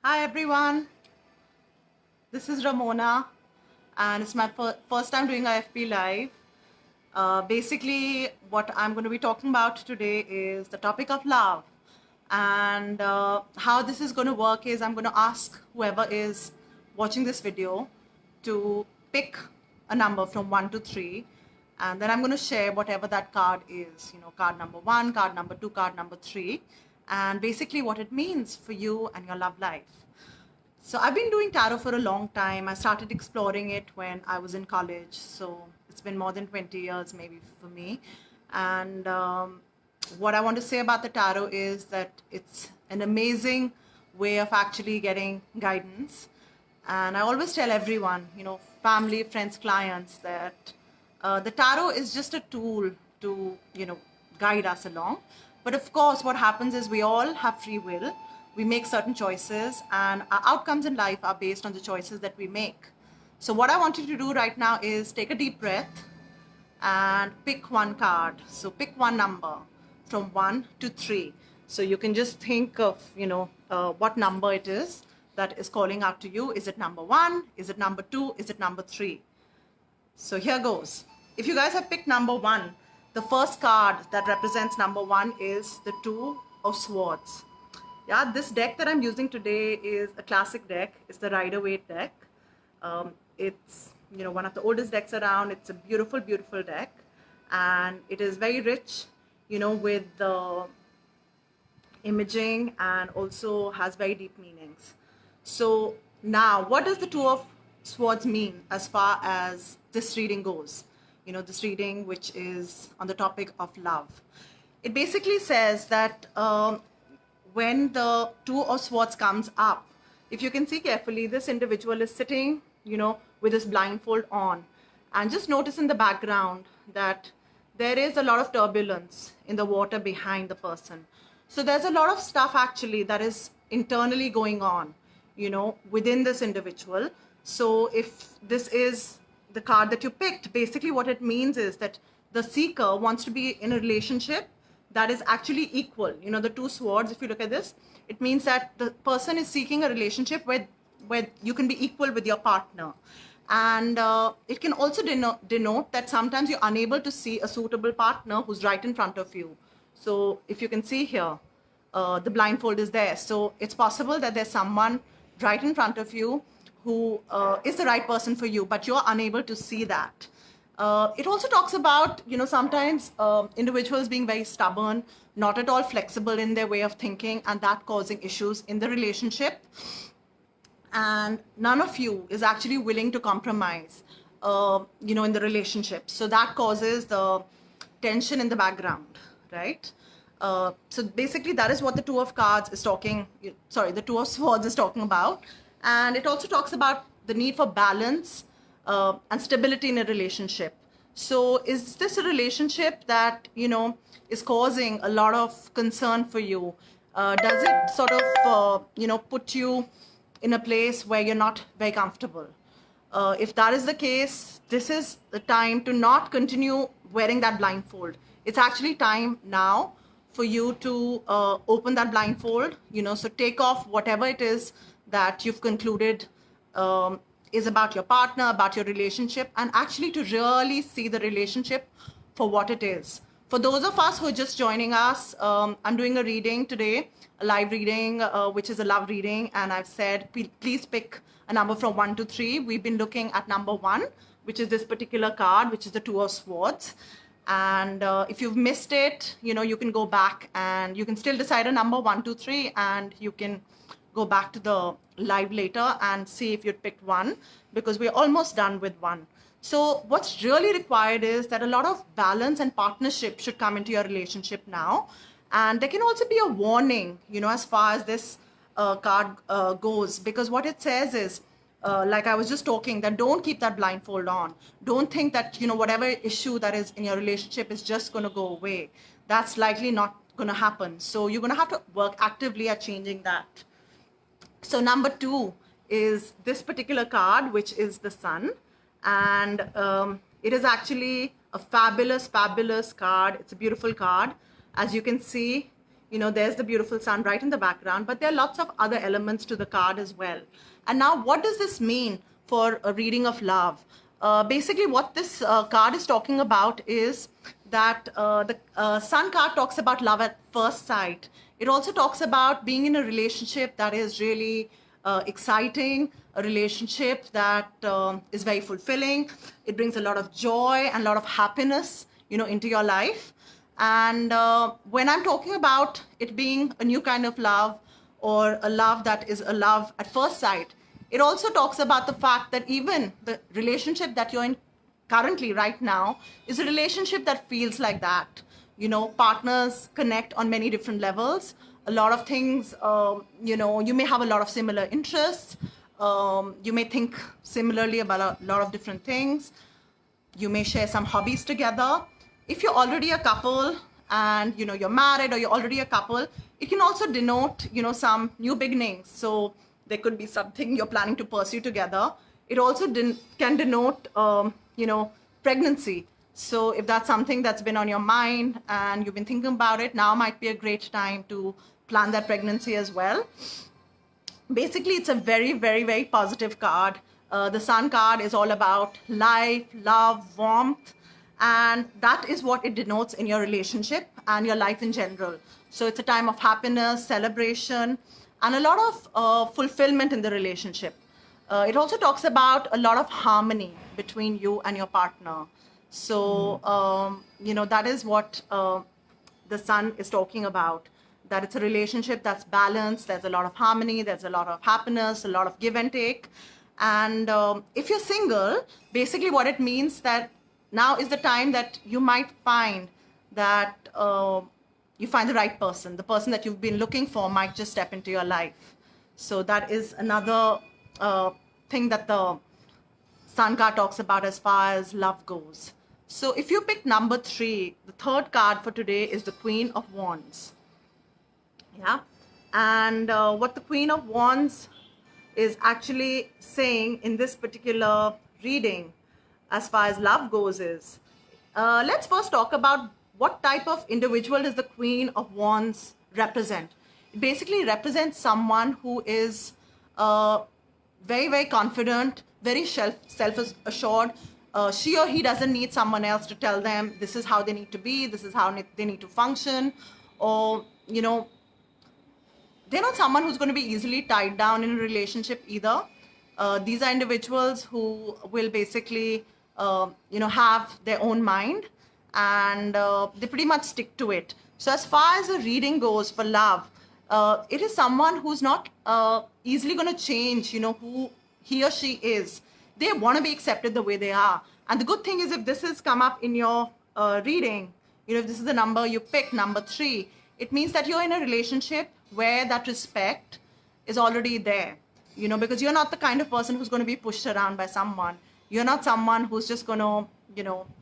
Hi everyone, this is Ramona and it's my first time doing IFP Live. Basically, what I'm going to be talking about today is the topic of love. And how this is going to work is I'm going to ask whoever is watching this video to pick a number from 1 to 3. And then I'm going to share whatever that card is, card number 1, card number 2, card number 3, and basically what it means for you and your love life. So I've been doing tarot for a long time. I started exploring it when I was in college. So it's been more than 20 years maybe for me. And what I want to say about the tarot is that it's an amazing way of actually getting guidance. And I always tell everyone, family, friends, clients, that the tarot is just a tool to, guide us along. But of course, what happens is we all have free will. We make certain choices, and our outcomes in life are based on the choices that we make. So what I want you to do right now is take a deep breath and pick one card. So pick one number from 1 to 3. So you can just think of, what number it is that is calling out to you. Is it number 1? Is it number 2? Is it number 3? So here goes. If you guys have picked number 1, the first card that represents number 1 is the Two of Swords. Yeah, this deck that I'm using today is a classic deck. It's the Rider-Waite deck. It's one of the oldest decks around. It's a beautiful, beautiful deck, and it is very rich, with the imaging, and also has very deep meanings. So now, what does the Two of Swords mean as far as this reading goes? This reading, which is on the topic of love. It basically says that when the Two of Swords comes up, if you can see carefully, this individual is sitting, with his blindfold on. And just notice in the background that there is a lot of turbulence in the water behind the person. So there's a lot of stuff actually that is internally going on, within this individual. So if this is the card that you picked, basically what it means is that the seeker wants to be in a relationship that is actually equal. The two swords, if you look at this, it means that the person is seeking a relationship where you can be equal with your partner. And it can also denote that sometimes you're unable to see a suitable partner who's right in front of you. So if you can see here, the blindfold is there. So it's possible that there's someone right in front of you who is the right person for you, but you're unable to see that. It also talks about, sometimes individuals being very stubborn, not at all flexible in their way of thinking, and that causing issues in the relationship. And none of you is actually willing to compromise, in the relationship. So that causes the tension in the background, right? So basically, that is what the Two of Swords is talking about. And it also talks about the need for balance and stability in a relationship. So is this a relationship that, is causing a lot of concern for you? Does it sort of, put you in a place where you're not very comfortable? If that is the case, this is the time to not continue wearing that blindfold. It's actually time now for you to open that blindfold, so take off whatever it is that you've concluded is about your partner, about your relationship, and actually to really see the relationship for what it is. For those of us who are just joining us, I'm doing a reading today, a live reading, which is a love reading, and I've said, please pick a number from 1 to 3. We've been looking at number 1, which is this particular card, which is the Two of Swords. And if you've missed it, you can go back and you can still decide a number 1, 2, 3, and you can go back to the live later and see if you'd picked 1, because we're almost done with 1. So what's really required is that a lot of balance and partnership should come into your relationship now. And there can also be a warning, as far as this card goes, because what it says is, like I was just talking, that don't keep that blindfold on. Don't think that, whatever issue that is in your relationship is just going to go away. That's likely not going to happen. So you're going to have to work actively at changing that. So number 2 is this particular card, which is the Sun. And it is actually a fabulous, fabulous card. It's a beautiful card. As you can see, there's the beautiful sun right in the background, but there are lots of other elements to the card as well. And now, what does this mean for a reading of love? Basically, what this card is talking about is that the Sun card talks about love at first sight. It also talks about being in a relationship that is really exciting, a relationship that is very fulfilling. It brings a lot of joy and a lot of happiness, into your life. And when I'm talking about it being a new kind of love, or a love that is a love at first sight, it also talks about the fact that even the relationship that you're in currently right now is a relationship that feels like that. Partners connect on many different levels. A lot of things, you may have a lot of similar interests. You may think similarly about a lot of different things. You may share some hobbies together. If you're already a couple and you're married, or you're already a couple, it can also denote some new beginnings. So there could be something you're planning to pursue together. It also can denote pregnancy. So if that's something that's been on your mind and you've been thinking about it, now might be a great time to plan that pregnancy as well. Basically, it's a very, very, very positive card. The Sun card is all about life, love, warmth, and that is what it denotes in your relationship and your life in general. So it's a time of happiness, celebration, and a lot of fulfillment in the relationship. It also talks about a lot of harmony between you and your partner. So, that is what the Sun is talking about, that it's a relationship that's balanced. There's a lot of harmony, there's a lot of happiness, a lot of give and take. And if you're single, basically what it means that now is the time that you might find that you find the right person. The person that you've been looking for might just step into your life. So that is another thing that the Sun card talks about as far as love goes. So if you pick number 3, the third card for today is the Queen of Wands. Yeah. And what the Queen of Wands is actually saying in this particular reading as far as love goes is, let's first talk about what type of individual does the Queen of Wands represent. It basically represents someone who is very, very confident, very self-assured. She or he doesn't need someone else to tell them this is how they need to be, this is how they need to function, or, they're not someone who's going to be easily tied down in a relationship either. These are individuals who will basically, have their own mind, and they pretty much stick to it. So as far as the reading goes for love, it is someone who's not easily going to change, who he or she is. They want to be accepted the way they are. And the good thing is, if this has come up in your reading, if this is the number you pick, number 3, it means that you're in a relationship where that respect is already there, because you're not the kind of person who's going to be pushed around by someone. You're not someone who's just going to,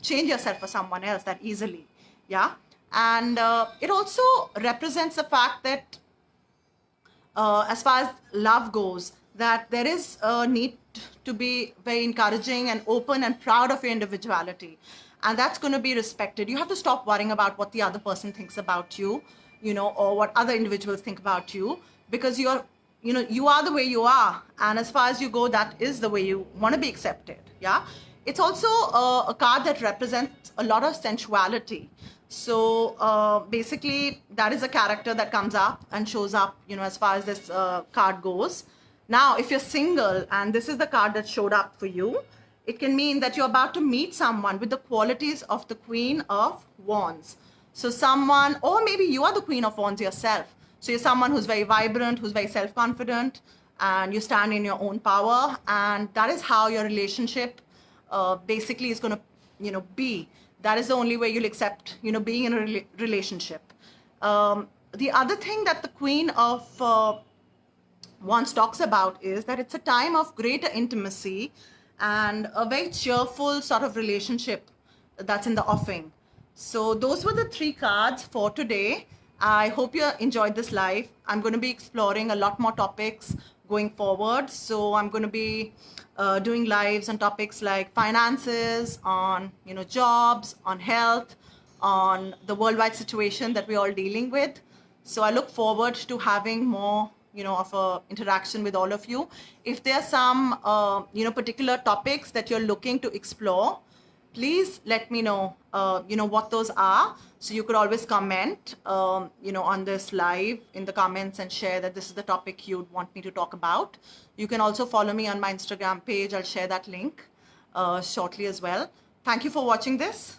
change yourself for someone else that easily. Yeah. And it also represents the fact that as far as love goes, that there is a need to be very encouraging and open and proud of your individuality. And that's going to be respected. You have to stop worrying about what the other person thinks about you, or what other individuals think about you, because you are the way you are. And as far as you go, that is the way you want to be accepted. Yeah. It's also a card that represents a lot of sensuality. So basically, that is a character that comes up and shows up, as far as this card goes. Now, if you're single and this is the card that showed up for you, it can mean that you're about to meet someone with the qualities of the Queen of Wands. So someone, or maybe you are the Queen of Wands yourself. So you're someone who's very vibrant, who's very self-confident, and you stand in your own power. And that is how your relationship basically is going to, be. That is the only way you'll accept, being in a relationship. The other thing that the Queen of Wands talks about is that it's a time of greater intimacy and a very cheerful sort of relationship that's in the offing. So those were the 3 cards for today. I hope you enjoyed this live. I'm going to be exploring a lot more topics going forward. So I'm going to be doing lives on topics like finances, on jobs, on health, on the worldwide situation that we're all dealing with. So I look forward to having more, of a interaction with all of you. If there are some, particular topics that you're looking to explore, please let me know, what those are. So you could always comment, on this live in the comments and share that this is the topic you'd want me to talk about. You can also follow me on my Instagram page. I'll share that link shortly as well. Thank you for watching this.